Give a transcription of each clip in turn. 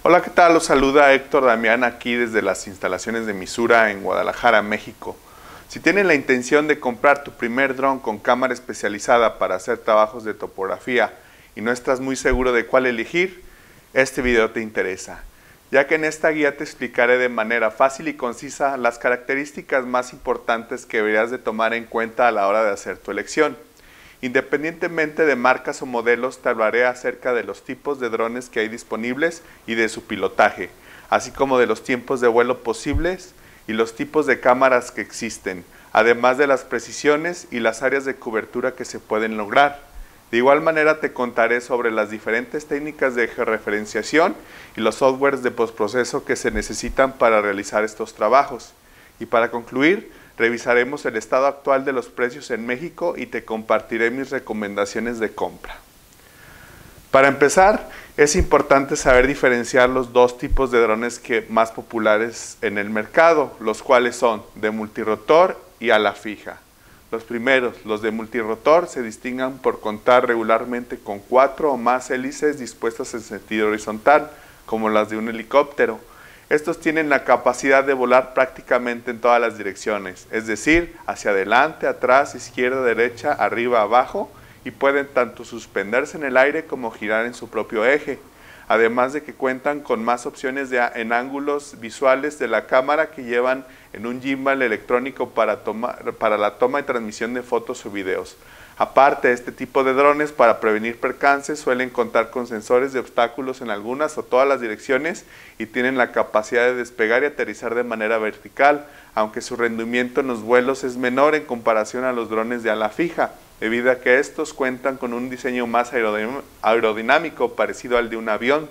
Hola, ¿qué tal? Los saluda Héctor Damián aquí desde las instalaciones de Misura en Guadalajara, México. Si tienes la intención de comprar tu primer dron con cámara especializada para hacer trabajos de topografía y no estás muy seguro de cuál elegir, este video te interesa, ya que en esta guía te explicaré de manera fácil y concisa las características más importantes que deberías de tomar en cuenta a la hora de hacer tu elección. Independientemente de marcas o modelos, te hablaré acerca de los tipos de drones que hay disponibles y de su pilotaje, así como de los tiempos de vuelo posibles y los tipos de cámaras que existen, además de las precisiones y las áreas de cobertura que se pueden lograr. De igual manera te contaré sobre las diferentes técnicas de georreferenciación y los softwares de postproceso que se necesitan para realizar estos trabajos. Y para concluir, revisaremos el estado actual de los precios en México y te compartiré mis recomendaciones de compra. Para empezar, es importante saber diferenciar los dos tipos de drones más populares en el mercado, los cuales son de multirotor y ala fija. Los primeros, los de multirotor, se distinguen por contar regularmente con 4 o más hélices dispuestas en sentido horizontal, como las de un helicóptero. Estos tienen la capacidad de volar prácticamente en todas las direcciones, es decir, hacia adelante, atrás, izquierda, derecha, arriba, abajo, y pueden tanto suspenderse en el aire como girar en su propio eje, además de que cuentan con más opciones en ángulos visuales de la cámara que llevan en un gimbal electrónico para la toma y transmisión de fotos o videos. Aparte, este tipo de drones, para prevenir percances, suelen contar con sensores de obstáculos en algunas o todas las direcciones y tienen la capacidad de despegar y aterrizar de manera vertical, aunque su rendimiento en los vuelos es menor en comparación a los drones de ala fija, debido a que estos cuentan con un diseño más aerodinámico parecido al de un avión.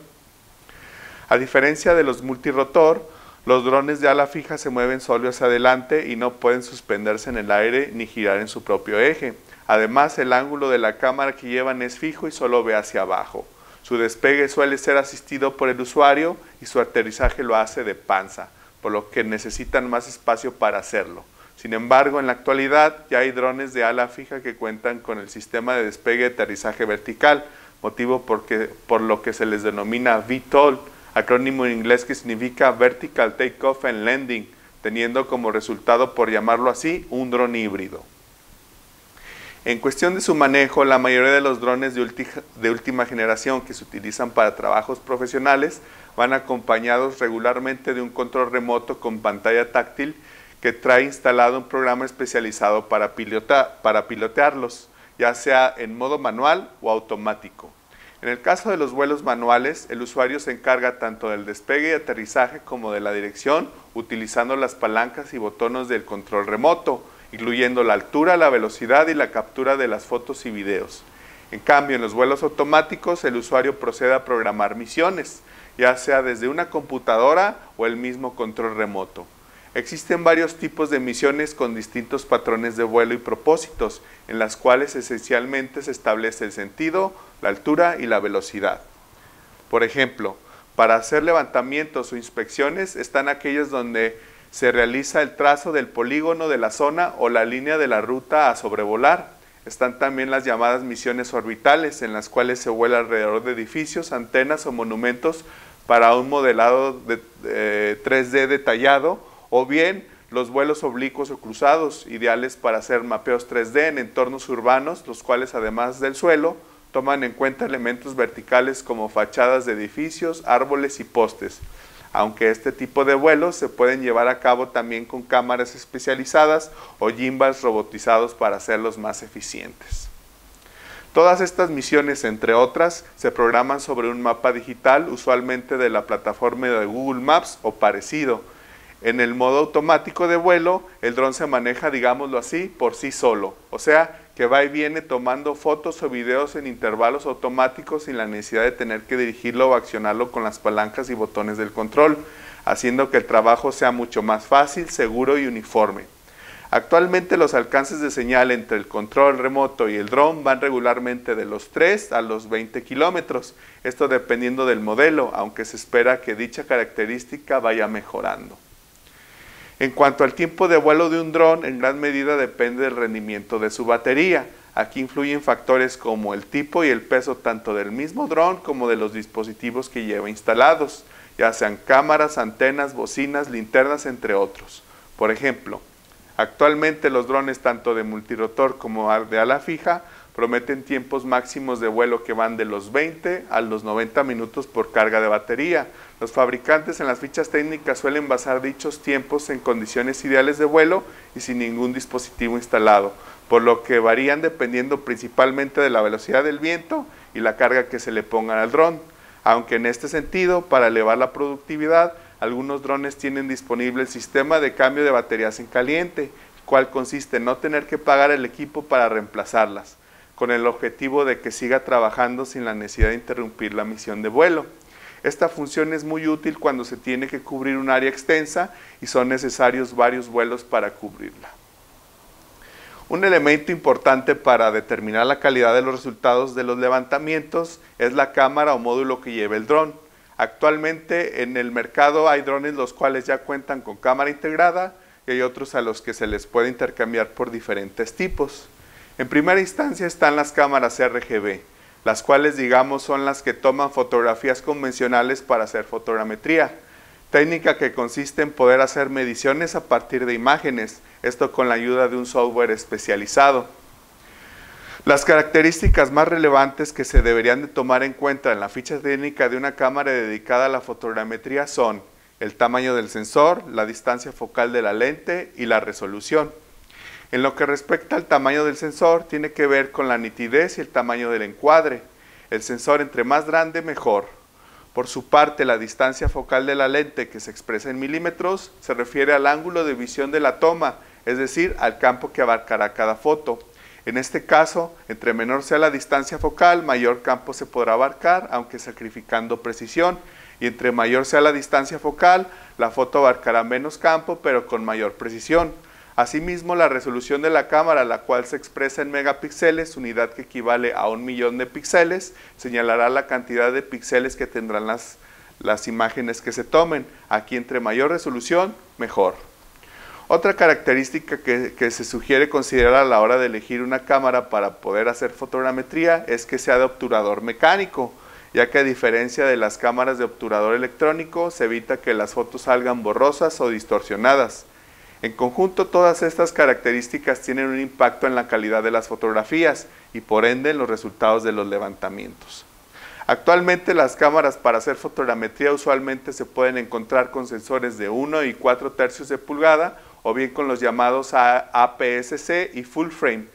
A diferencia de los multirotor, los drones de ala fija se mueven solo hacia adelante y no pueden suspenderse en el aire ni girar en su propio eje. Además, el ángulo de la cámara que llevan es fijo y solo ve hacia abajo. Su despegue suele ser asistido por el usuario y su aterrizaje lo hace de panza, por lo que necesitan más espacio para hacerlo. Sin embargo, en la actualidad ya hay drones de ala fija que cuentan con el sistema de despegue y aterrizaje vertical, motivo por lo que se les denomina VTOL, acrónimo en inglés que significa Vertical Takeoff and Landing, teniendo como resultado, por llamarlo así, un dron híbrido. En cuestión de su manejo, la mayoría de los drones de última generación que se utilizan para trabajos profesionales van acompañados regularmente de un control remoto con pantalla táctil que trae instalado un programa especializado para pilotearlos, ya sea en modo manual o automático. En el caso de los vuelos manuales, el usuario se encarga tanto del despegue y aterrizaje como de la dirección, utilizando las palancas y botones del control remoto, incluyendo la altura, la velocidad y la captura de las fotos y videos. En cambio, en los vuelos automáticos, el usuario procede a programar misiones, ya sea desde una computadora o el mismo control remoto. Existen varios tipos de misiones con distintos patrones de vuelo y propósitos, en las cuales esencialmente se establece el sentido, la altura y la velocidad. Por ejemplo, para hacer levantamientos o inspecciones están aquellos donde se realiza el trazo del polígono de la zona o la línea de la ruta a sobrevolar. Están también las llamadas misiones orbitales, en las cuales se vuela alrededor de edificios, antenas o monumentos para un modelado 3D detallado, o bien los vuelos oblicuos o cruzados, ideales para hacer mapeos 3D en entornos urbanos, los cuales además del suelo, toman en cuenta elementos verticales como fachadas de edificios, árboles y postes. Aunque este tipo de vuelos se pueden llevar a cabo también con cámaras especializadas o gimbals robotizados para hacerlos más eficientes. Todas estas misiones, entre otras, se programan sobre un mapa digital, usualmente de la plataforma de Google Maps o parecido. En el modo automático de vuelo, el dron se maneja, digámoslo así, por sí solo, o sea, que va y viene tomando fotos o videos en intervalos automáticos sin la necesidad de tener que dirigirlo o accionarlo con las palancas y botones del control, haciendo que el trabajo sea mucho más fácil, seguro y uniforme. Actualmente los alcances de señal entre el control remoto y el dron van regularmente de los 3 a los 20 kilómetros, esto dependiendo del modelo, aunque se espera que dicha característica vaya mejorando. En cuanto al tiempo de vuelo de un dron, en gran medida depende del rendimiento de su batería. Aquí influyen factores como el tipo y el peso tanto del mismo dron como de los dispositivos que lleva instalados, ya sean cámaras, antenas, bocinas, linternas, entre otros. Por ejemplo, actualmente los drones tanto de multirotor como de ala fija prometen tiempos máximos de vuelo que van de los 20 a los 90 minutos por carga de batería. Los fabricantes en las fichas técnicas suelen basar dichos tiempos en condiciones ideales de vuelo y sin ningún dispositivo instalado, por lo que varían dependiendo principalmente de la velocidad del viento y la carga que se le pongan al dron. Aunque en este sentido, para elevar la productividad, algunos drones tienen disponible el sistema de cambio de baterías en caliente, el cual consiste en no tener que pagar el equipo para reemplazarlas, con el objetivo de que siga trabajando sin la necesidad de interrumpir la misión de vuelo. Esta función es muy útil cuando se tiene que cubrir un área extensa y son necesarios varios vuelos para cubrirla. Un elemento importante para determinar la calidad de los resultados de los levantamientos es la cámara o módulo que lleva el dron. Actualmente en el mercado hay drones los cuales ya cuentan con cámara integrada y hay otros a los que se les puede intercambiar por diferentes tipos. En primera instancia están las cámaras RGB, las cuales son las que toman fotografías convencionales para hacer fotogrametría, técnica que consiste en poder hacer mediciones a partir de imágenes, esto con la ayuda de un software especializado. Las características más relevantes que se deberían de tomar en cuenta en la ficha técnica de una cámara dedicada a la fotogrametría son el tamaño del sensor, la distancia focal de la lente y la resolución. En lo que respecta al tamaño del sensor, tiene que ver con la nitidez y el tamaño del encuadre. El sensor entre más grande, mejor. Por su parte, la distancia focal de la lente, que se expresa en milímetros, se refiere al ángulo de visión de la toma, es decir, al campo que abarcará cada foto. En este caso, entre menor sea la distancia focal, mayor campo se podrá abarcar, aunque sacrificando precisión, y entre mayor sea la distancia focal, la foto abarcará menos campo, pero con mayor precisión. Asimismo, la resolución de la cámara, la cual se expresa en megapíxeles, unidad que equivale a 1.000.000 de píxeles, señalará la cantidad de píxeles que tendrán las imágenes que se tomen. Aquí, entre mayor resolución, mejor. Otra característica que se sugiere considerar a la hora de elegir una cámara para poder hacer fotogrametría es que sea de obturador mecánico, ya que a diferencia de las cámaras de obturador electrónico, se evita que las fotos salgan borrosas o distorsionadas. En conjunto, todas estas características tienen un impacto en la calidad de las fotografías y por ende en los resultados de los levantamientos. Actualmente las cámaras para hacer fotogrametría usualmente se pueden encontrar con sensores de 1 y 4/3 de pulgada o bien con los llamados APS-C y full frame,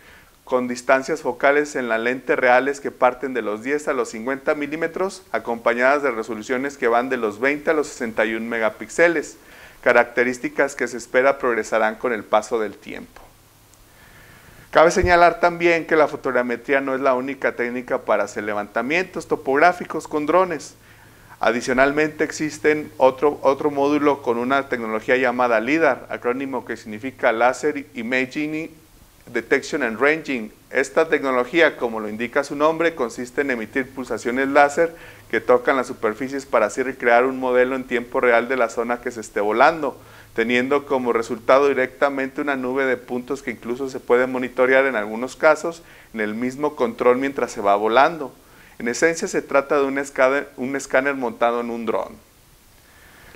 con distancias focales en la lente reales que parten de los 10 a los 50 milímetros, acompañadas de resoluciones que van de los 20 a los 61 megapíxeles. Características que se espera progresarán con el paso del tiempo. Cabe señalar también que la fotogrametría no es la única técnica para hacer levantamientos topográficos con drones. Adicionalmente existen otro módulo con una tecnología llamada LiDAR, acrónimo que significa Laser Imaging Detection and Ranging. Esta tecnología, como lo indica su nombre, consiste en emitir pulsaciones láser que tocan las superficies para así recrear un modelo en tiempo real de la zona que se esté volando, teniendo como resultado directamente una nube de puntos que incluso se puede monitorear en algunos casos en el mismo control mientras se va volando. En esencia se trata de un escáner montado en un dron.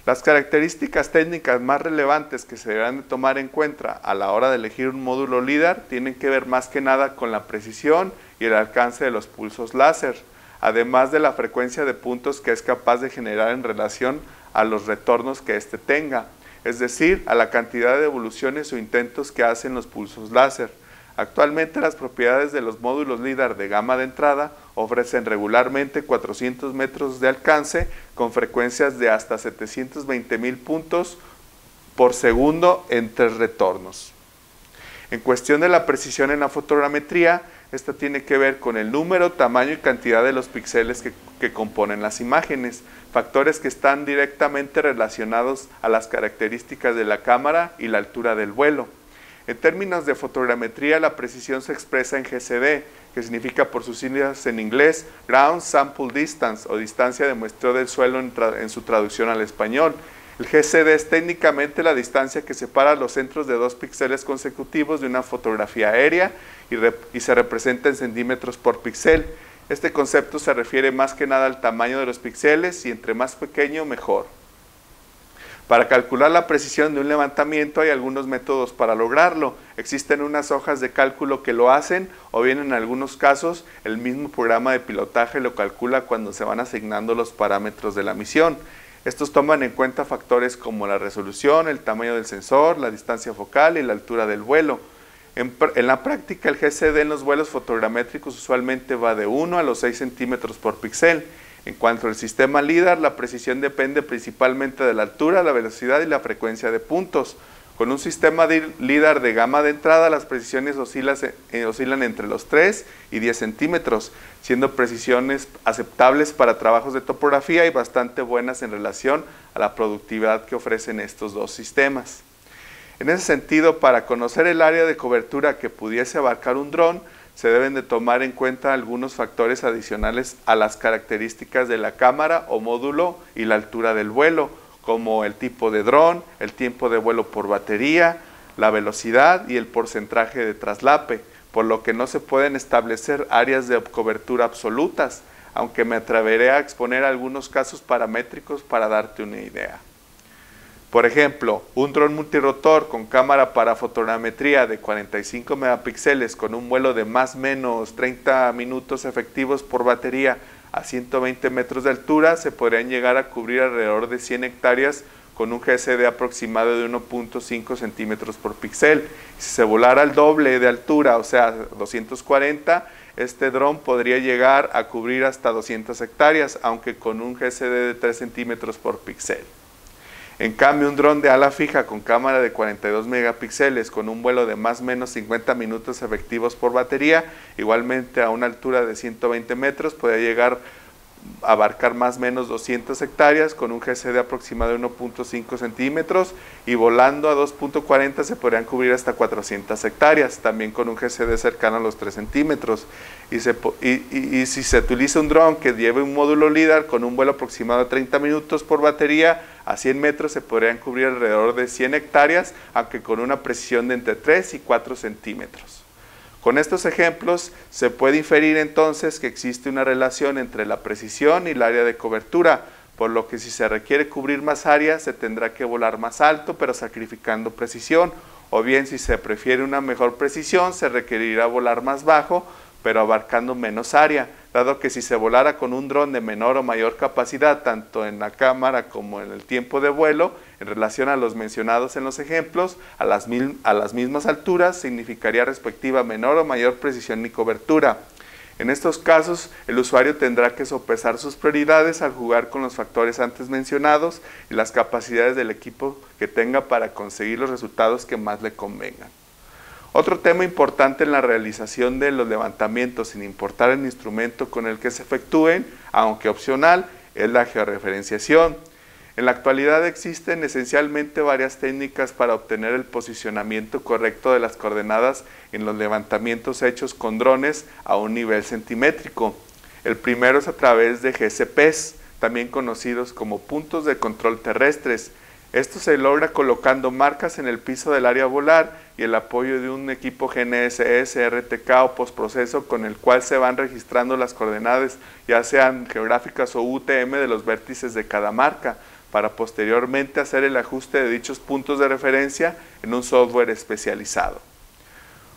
Las características técnicas más relevantes que se deberán de tomar en cuenta a la hora de elegir un módulo LiDAR tienen que ver más que nada con la precisión y el alcance de los pulsos láser, además de la frecuencia de puntos que es capaz de generar en relación a los retornos que éste tenga, es decir, a la cantidad de evoluciones o intentos que hacen los pulsos láser. Actualmente las propiedades de los módulos LiDAR de gama de entrada ofrecen regularmente 400 metros de alcance con frecuencias de hasta 720.000 puntos por segundo en 3 retornos. En cuestión de la precisión en la fotogrametría, esta tiene que ver con el número, tamaño y cantidad de los píxeles que componen las imágenes, factores que están directamente relacionados a las características de la cámara y la altura del vuelo. En términos de fotogrametría, la precisión se expresa en GSD, que significa por sus siglas en inglés Ground Sample Distance o distancia de muestreo del suelo en su traducción al español. El GCD es técnicamente la distancia que separa los centros de 2 píxeles consecutivos de una fotografía aérea y se representa en centímetros por píxel. Este concepto se refiere más que nada al tamaño de los píxeles y entre más pequeño mejor. Para calcular la precisión de un levantamiento hay algunos métodos para lograrlo. Existen unas hojas de cálculo que lo hacen, o bien en algunos casos el mismo programa de pilotaje lo calcula cuando se van asignando los parámetros de la misión. Estos toman en cuenta factores como la resolución, el tamaño del sensor, la distancia focal y la altura del vuelo. En la práctica, el GCD en los vuelos fotogramétricos usualmente va de 1 a los 6 centímetros por píxel. En cuanto al sistema LIDAR, la precisión depende principalmente de la altura, la velocidad y la frecuencia de puntos. Con un sistema LIDAR de gama de entrada, las precisiones oscilan entre los 3 y 10 centímetros, siendo precisiones aceptables para trabajos de topografía y bastante buenas en relación a la productividad que ofrecen estos dos sistemas. En ese sentido, para conocer el área de cobertura que pudiese abarcar un dron, se deben de tomar en cuenta algunos factores adicionales a las características de la cámara o módulo y la altura del vuelo, como el tipo de dron, el tiempo de vuelo por batería, la velocidad y el porcentaje de traslape, por lo que no se pueden establecer áreas de cobertura absolutas, aunque me atreveré a exponer algunos casos paramétricos para darte una idea. Por ejemplo, un dron multirotor con cámara para fotogrametría de 45 megapíxeles con un vuelo de más o menos 30 minutos efectivos por batería a 120 metros de altura se podrían llegar a cubrir alrededor de 100 hectáreas con un GCD aproximado de 1.5 centímetros por píxel. Si se volara al doble de altura, o sea 240, este dron podría llegar a cubrir hasta 200 hectáreas, aunque con un GCD de 3 centímetros por píxel. En cambio, un dron de ala fija con cámara de 42 megapíxeles con un vuelo de más o menos 50 minutos efectivos por batería, igualmente a una altura de 120 metros, puede llegar a abarcar más o menos 200 hectáreas con un GCD aproximado de 1.5 centímetros y volando a 2.40 se podrían cubrir hasta 400 hectáreas, también con un GCD cercano a los 3 centímetros. Y si se utiliza un dron que lleve un módulo LIDAR con un vuelo aproximado de 30 minutos por batería, a 100 metros se podrían cubrir alrededor de 100 hectáreas, aunque con una precisión de entre 3 y 4 centímetros. Con estos ejemplos se puede inferir entonces que existe una relación entre la precisión y el área de cobertura, por lo que si se requiere cubrir más área se tendrá que volar más alto pero sacrificando precisión, o bien si se prefiere una mejor precisión se requerirá volar más bajo pero abarcando menos área, dado que si se volara con un dron de menor o mayor capacidad, tanto en la cámara como en el tiempo de vuelo, en relación a los mencionados en los ejemplos, a las mismas alturas, significaría respectiva menor o mayor precisión y cobertura. En estos casos, el usuario tendrá que sopesar sus prioridades al jugar con los factores antes mencionados y las capacidades del equipo que tenga para conseguir los resultados que más le convengan. Otro tema importante en la realización de los levantamientos, sin importar el instrumento con el que se efectúen, aunque opcional, es la georreferenciación. En la actualidad existen esencialmente varias técnicas para obtener el posicionamiento correcto de las coordenadas en los levantamientos hechos con drones a un nivel centimétrico. El primero es a través de GCPs, también conocidos como puntos de control terrestres. Esto se logra colocando marcas en el piso del área a volar y el apoyo de un equipo GNSS, RTK o postproceso con el cual se van registrando las coordenadas, ya sean geográficas o UTM de los vértices de cada marca, para posteriormente hacer el ajuste de dichos puntos de referencia en un software especializado.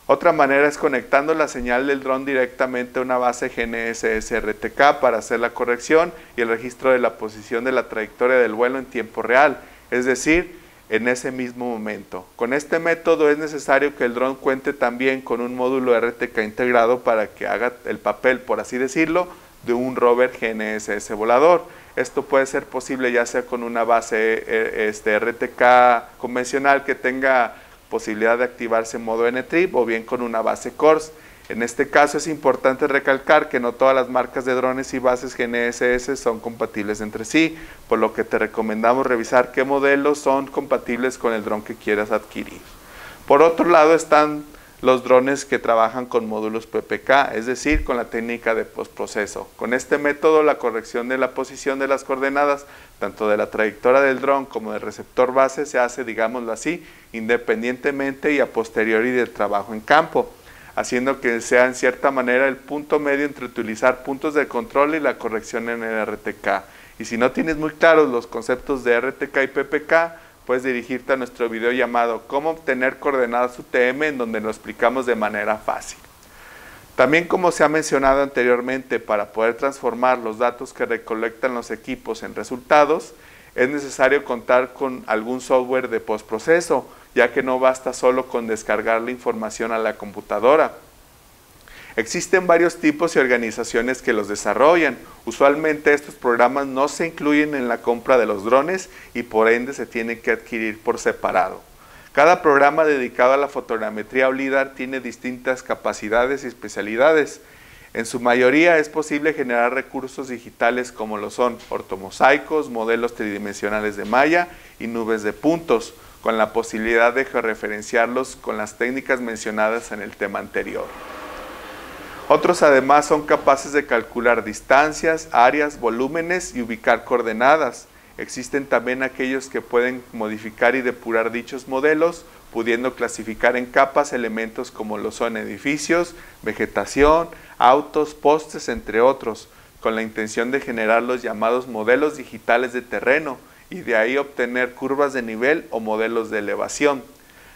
Otra manera es conectando la señal del dron directamente a una base GNSS RTK para hacer la corrección y el registro de la posición de la trayectoria del vuelo en tiempo real, es decir, en ese mismo momento. Con este método es necesario que el dron cuente también con un módulo RTK integrado para que haga el papel, por así decirlo, de un rover GNSS volador. Esto puede ser posible ya sea con una base RTK convencional que tenga posibilidad de activarse en modo N-Trip o bien con una base CORS. En este caso es importante recalcar que no todas las marcas de drones y bases GNSS son compatibles entre sí, por lo que te recomendamos revisar qué modelos son compatibles con el dron que quieras adquirir. Por otro lado están los drones que trabajan con módulos PPK, es decir, con la técnica de postproceso. Con este método, la corrección de la posición de las coordenadas, tanto de la trayectoria del dron como del receptor base, se hace, digámoslo así, independientemente y a posteriori del trabajo en campo, haciendo que sea en cierta manera el punto medio entre utilizar puntos de control y la corrección en el RTK. Y si no tienes muy claros los conceptos de RTK y PPK, puedes dirigirte a nuestro video llamado Cómo obtener coordenadas UTM, en donde lo explicamos de manera fácil. También, como se ha mencionado anteriormente, para poder transformar los datos que recolectan los equipos en resultados, es necesario contar con algún software de postproceso, ya que no basta solo con descargar la información a la computadora. Existen varios tipos y organizaciones que los desarrollan. Usualmente estos programas no se incluyen en la compra de los drones y por ende se tienen que adquirir por separado. Cada programa dedicado a la fotogrametría o LiDAR tiene distintas capacidades y especialidades. En su mayoría es posible generar recursos digitales como lo son ortomosaicos, modelos tridimensionales de malla y nubes de puntos, con la posibilidad de georreferenciarlos con las técnicas mencionadas en el tema anterior. Otros además son capaces de calcular distancias, áreas, volúmenes y ubicar coordenadas. Existen también aquellos que pueden modificar y depurar dichos modelos, pudiendo clasificar en capas elementos como lo son edificios, vegetación, autos, postes, entre otros, con la intención de generar los llamados modelos digitales de terreno y de ahí obtener curvas de nivel o modelos de elevación.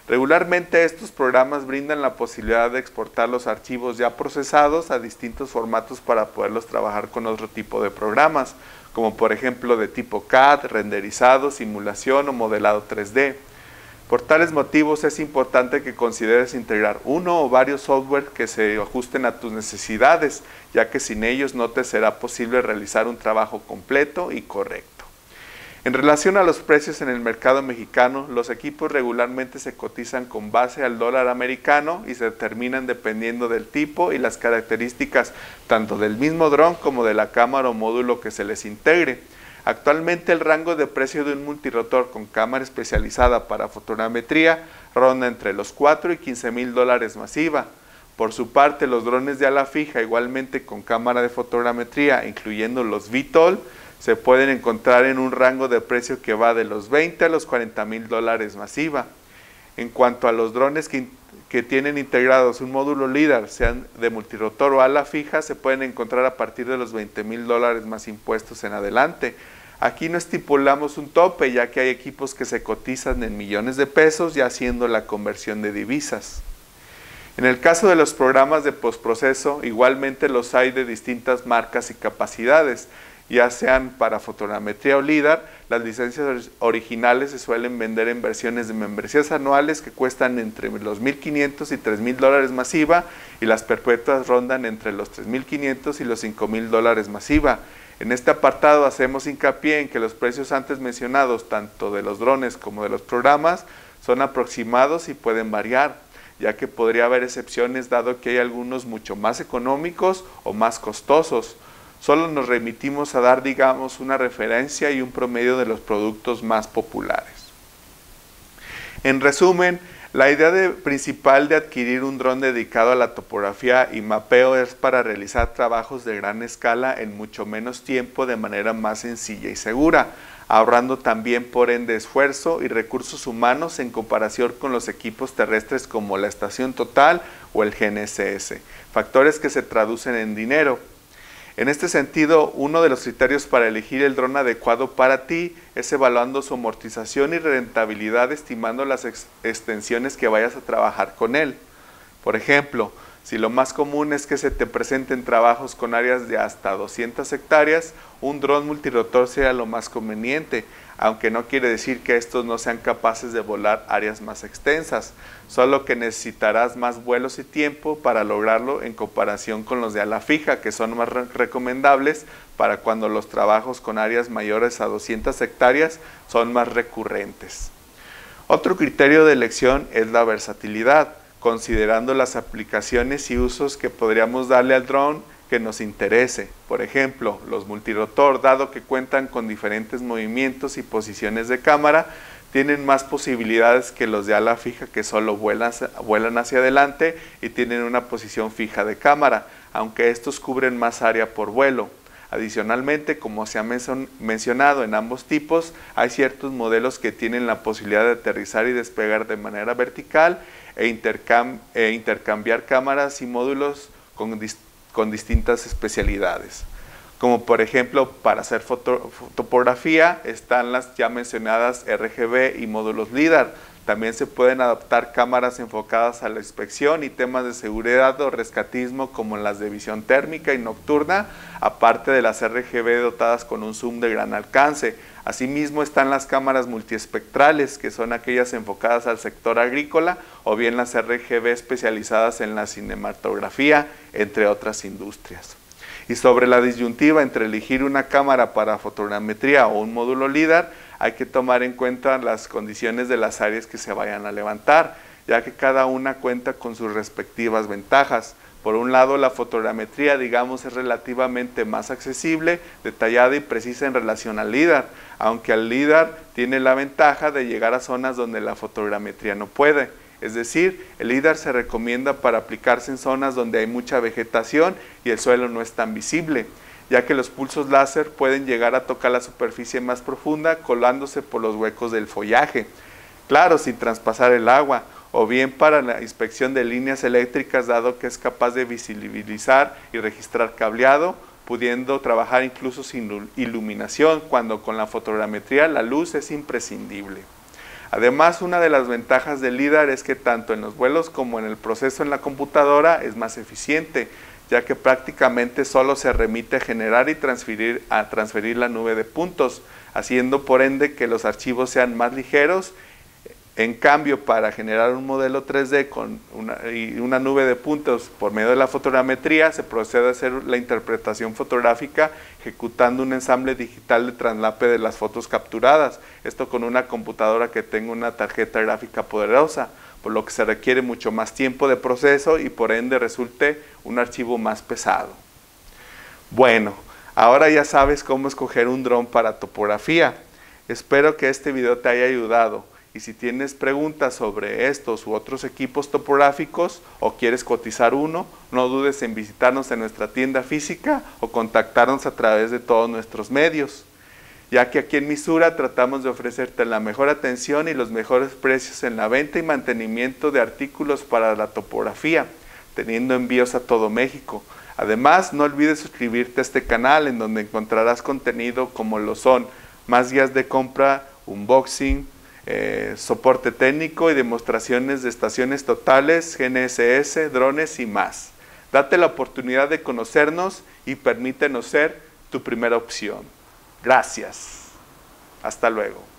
Regularmente estos programas brindan la posibilidad de exportar los archivos ya procesados a distintos formatos para poderlos trabajar con otro tipo de programas, como por ejemplo de tipo CAD, renderizado, simulación o modelado 3D. Por tales motivos es importante que consideres integrar uno o varios software que se ajusten a tus necesidades, ya que sin ellos no te será posible realizar un trabajo completo y correcto. En relación a los precios en el mercado mexicano, los equipos regularmente se cotizan con base al dólar americano y se determinan dependiendo del tipo y las características tanto del mismo dron como de la cámara o módulo que se les integre. Actualmente el rango de precio de un multirotor con cámara especializada para fotogrametría ronda entre los 4 y 15 mil dólares masiva. Por su parte, los drones de ala fija, igualmente con cámara de fotogrametría, incluyendo los VTOL, se pueden encontrar en un rango de precio que va de los 20 a los 40 mil dólares masiva. En cuanto a los drones que tienen integrados un módulo LiDAR, sean de multirotor o ala fija, se pueden encontrar a partir de los 20 mil dólares más impuestos en adelante. Aquí no estipulamos un tope, ya que hay equipos que se cotizan en millones de pesos, ya haciendo la conversión de divisas. En el caso de los programas de postproceso, igualmente los hay de distintas marcas y capacidades, ya sean para fotogrametría o LiDAR. Las licencias originales se suelen vender en versiones de membresías anuales que cuestan entre los $1,500 y $3,000 masiva, y las perpetuas rondan entre los $3,500 y los $5,000 masiva. En este apartado hacemos hincapié en que los precios antes mencionados, tanto de los drones como de los programas, son aproximados y pueden variar, ya que podría haber excepciones dado que hay algunos mucho más económicos o más costosos. Solo nos remitimos a dar, digamos, una referencia y un promedio de los productos más populares. En resumen, la idea principal de adquirir un dron dedicado a la topografía y mapeo es para realizar trabajos de gran escala en mucho menos tiempo de manera más sencilla y segura, ahorrando también por ende esfuerzo y recursos humanos en comparación con los equipos terrestres como la estación total o el GNSS, factores que se traducen en dinero. En este sentido, uno de los criterios para elegir el dron adecuado para ti es evaluando su amortización y rentabilidad, estimando las extensiones que vayas a trabajar con él. Por ejemplo, si lo más común es que se te presenten trabajos con áreas de hasta 200 hectáreas, un dron multirotor sea lo más conveniente, aunque no quiere decir que estos no sean capaces de volar áreas más extensas, solo que necesitarás más vuelos y tiempo para lograrlo en comparación con los de ala fija, que son más recomendables para cuando los trabajos con áreas mayores a 200 hectáreas son más recurrentes. Otro criterio de elección es la versatilidad, considerando las aplicaciones y usos que podríamos darle al dron que nos interese. Por ejemplo, los multirotor, dado que cuentan con diferentes movimientos y posiciones de cámara, tienen más posibilidades que los de ala fija, que solo vuelan hacia adelante y tienen una posición fija de cámara, aunque estos cubren más área por vuelo. Adicionalmente, como se ha mencionado en ambos tipos, hay ciertos modelos que tienen la posibilidad de aterrizar y despegar de manera vertical e intercambiar cámaras y módulos con distintas especialidades. Como por ejemplo, para hacer topografía están las ya mencionadas RGB y módulos LIDAR. También se pueden adaptar cámaras enfocadas a la inspección y temas de seguridad o rescatismo como las de visión térmica y nocturna, aparte de las RGB dotadas con un zoom de gran alcance. Asimismo están las cámaras multiespectrales, que son aquellas enfocadas al sector agrícola, o bien las RGB especializadas en la cinematografía, entre otras industrias. Y sobre la disyuntiva entre elegir una cámara para fotogrametría o un módulo LIDAR, hay que tomar en cuenta las condiciones de las áreas que se vayan a levantar, ya que cada una cuenta con sus respectivas ventajas. Por un lado, la fotogrametría, digamos, es relativamente más accesible, detallada y precisa en relación al LIDAR, aunque el LIDAR tiene la ventaja de llegar a zonas donde la fotogrametría no puede. Es decir, el LIDAR se recomienda para aplicarse en zonas donde hay mucha vegetación y el suelo no es tan visible, ya que los pulsos láser pueden llegar a tocar la superficie más profunda colándose por los huecos del follaje, claro, sin traspasar el agua, o bien para la inspección de líneas eléctricas, dado que es capaz de visibilizar y registrar cableado, pudiendo trabajar incluso sin iluminación, cuando con la fotogrametría la luz es imprescindible. Además, una de las ventajas del LIDAR es que tanto en los vuelos como en el proceso en la computadora es más eficiente, ya que prácticamente solo se remite a generar y transferir la nube de puntos, haciendo por ende que los archivos sean más ligeros. En cambio, para generar un modelo 3D con una nube de puntos por medio de la fotogrametría, se procede a hacer la interpretación fotográfica ejecutando un ensamble digital de traslape de las fotos capturadas. Esto con una computadora que tenga una tarjeta gráfica poderosa, por lo que se requiere mucho más tiempo de proceso y por ende resulte un archivo más pesado. Bueno, ahora ya sabes cómo escoger un dron para topografía. Espero que este video te haya ayudado. Y si tienes preguntas sobre estos u otros equipos topográficos o quieres cotizar uno, no dudes en visitarnos en nuestra tienda física o contactarnos a través de todos nuestros medios, ya que aquí en Misura tratamos de ofrecerte la mejor atención y los mejores precios en la venta y mantenimiento de artículos para la topografía, teniendo envíos a todo México. Además, no olvides suscribirte a este canal, en donde encontrarás contenido como lo son más guías de compra, unboxing, soporte técnico y demostraciones de estaciones totales, GNSS, drones y más. Date la oportunidad de conocernos y permítenos ser tu primera opción. Gracias. Hasta luego.